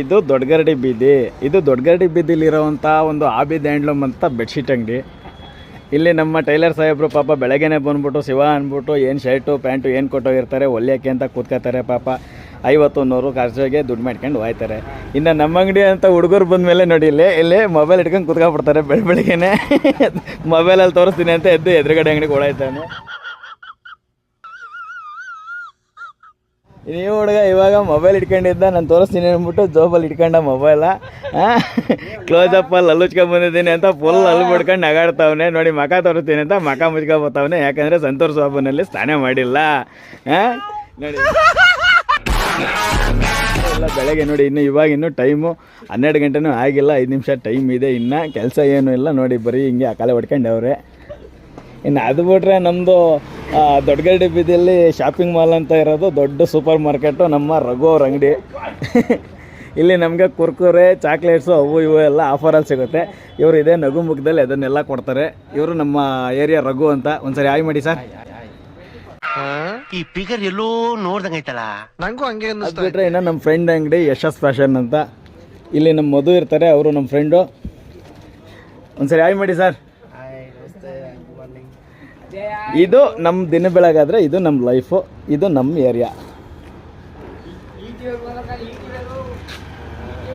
ಇದು ದೊಡ್ಡಗರಡಿ ಬೀದಿ. ಇದು ದೊಡ್ಡಗರಡಿ ಬೀದಿಲಿರೋವಂಥ ಒಂದು ಆಬಿದ್ ಹ್ಯಾಂಡ್ಲೂಮ್ ಅಂತ ಬೆಡ್ಶೀಟ್ ಅಂಗಡಿ. ಇಲ್ಲಿ ನಮ್ಮ ಟೈಲರ್ ಸಾಹೇಬರು ಪಾಪ ಬೆಳಗ್ಗೆನೇ ಬಂದ್ಬಿಟ್ಟು ಶಿವ ಅಂದ್ಬಿಟ್ಟು ಏನು ಶರ್ಟು ಪ್ಯಾಂಟು ಏನು ಕೊಟ್ಟೋಗಿರ್ತಾರೆ ಹೊಲಿಯೋಕ್ಕೆ ಅಂತ ಕೂತ್ಕೋತಾರೆ. ಪಾಪ 50-100 ಖರ್ಚಿಗೆ ದುಡ್ಡು ಮಾಡ್ಕೊಂಡು ಹೋಯ್ತಾರೆ. ಇನ್ನು ನಮ್ಮ ಅಂಗಡಿ ಅಂತ ಹುಡುಗರು ಬಂದಮೇಲೆ ನೋಡಿ ಇಲ್ಲೇ ಮೊಬೈಲ್ ಇಟ್ಕೊಂಡು ಕೂತ್ಕೊಬಿಡ್ತಾರೆ. ಬೆಳಗ್ಗೆನೇ ಮೊಬೈಲಲ್ಲಿ ತೋರಿಸ್ತೀನಿ ಅಂತ ಎದ್ದು ಎದುರುಗಡೆ ಅಂಗಡಿಗೆ ಓಡಾಯ್ತಾನೆ. ನೀವು ಹುಡುಗ ಇವಾಗ ಮೊಬೈಲ್ ಇಟ್ಕೊಂಡಿದ್ದ, ನಾನು ತೋರಿಸ್ತೀನಿ ಅಂದ್ಬಿಟ್ಟು ಜೋಬಲ್ಲಿ ಇಟ್ಕೊಂಡ ಮೊಬೈಲ. ಕ್ಲೋಸಪ್ಪಲ್ಲಿ ಅಲ್ಲುಚ್ಕೊಂಡು ಬಂದಿದ್ದೀನಿ ಅಂತ ಫುಲ್ ಅಲ್ಲಿ ಬಿಡ್ಕೊಂಡು ನಗಾಡ್ತಾವನೆ. ನೋಡಿ ಮಕ ತೋರಿಸ್ತೀನಿ ಅಂತ ಮಕ ಮುಚ್ಕೊಬೋತಾವನೆ, ಯಾಕಂದರೆ ಸಂತೂರ್ ಸಾಬನಲ್ಲಿ ಸ್ನಾನ ಮಾಡಿಲ್ಲ. ನೋಡಿ ಎಲ್ಲ ಬೆಳಗ್ಗೆ ನೋಡಿ ಇನ್ನು ಟೈಮು 12 ಗಂಟೆನೂ ಆಗಿಲ್ಲ, 5 ನಿಮಿಷ ಟೈಮ್ ಇದೆ. ಇನ್ನು ಕೆಲಸ ಏನೂ ಇಲ್ಲ. ನೋಡಿ ಬರೀ ಹಿಂಗೆ ಆ ಕಾಲ ಹೊಡ್ಕೊಂಡವ್ರೆ. ಇನ್ನು ಅದು ಬಿಟ್ರೆ ನಮ್ಮದು ದೊಡ್ಡಗರಡಿ ಬೀದಿಯಲ್ಲಿ ಶಾಪಿಂಗ್ ಮಾಲ್ ಅಂತ ಇರೋದು ದೊಡ್ಡ ಸೂಪರ್ ಮಾರ್ಕೆಟು ನಮ್ಮ ರಘು ಅವ್ರ ಅಂಗಡಿ. ಇಲ್ಲಿ ನಮಗೆ ಕುರ್ಕುರೆ ಚಾಕ್ಲೇಟ್ಸು ಅವು ಇವು ಎಲ್ಲ ಆಫರಲ್ಲಿ ಸಿಗುತ್ತೆ. ಇವರು ಇದೇ ನಗು ಮುಖದಲ್ಲಿ ಅದನ್ನೆಲ್ಲ ಕೊಡ್ತಾರೆ. ಇವರು ನಮ್ಮ ಏರಿಯಾ ರಘು ಅಂತ. ಒಂದ್ಸರಿ ಹಾಯ್ ಮಾಡಿ ಸರ್. ಈ ಫಿಗರ್ ಎಲ್ಲೋ ನೋಡ್ದಂಗೈತಲ್ಲ, ನಂಗೂ ಹಂಗೆ ಅದು ಬಿಟ್ಟರೆ ಇನ್ನು ನಮ್ಮ ಫ್ರೆಂಡ್ ಅಂಗಡಿ ಯಶಸ್ ಫ್ಯಾಷನ್ ಅಂತ. ಇಲ್ಲಿ ನಮ್ಮ ಮಧು ಇರ್ತಾರೆ, ಅವರು ನಮ್ಮ ಫ್ರೆಂಡು. ಒಂದ್ಸರಿ ಹಾಯ್ ಮಾಡಿ ಸರ್. ಇದು ನಮ್ಮ ದಿನ ಬೆಳಗಾದರೆ ಇದು ನಮ್ಮ ಲೈಫು, ಇದು ನಮ್ಮ ಏರಿಯಾ.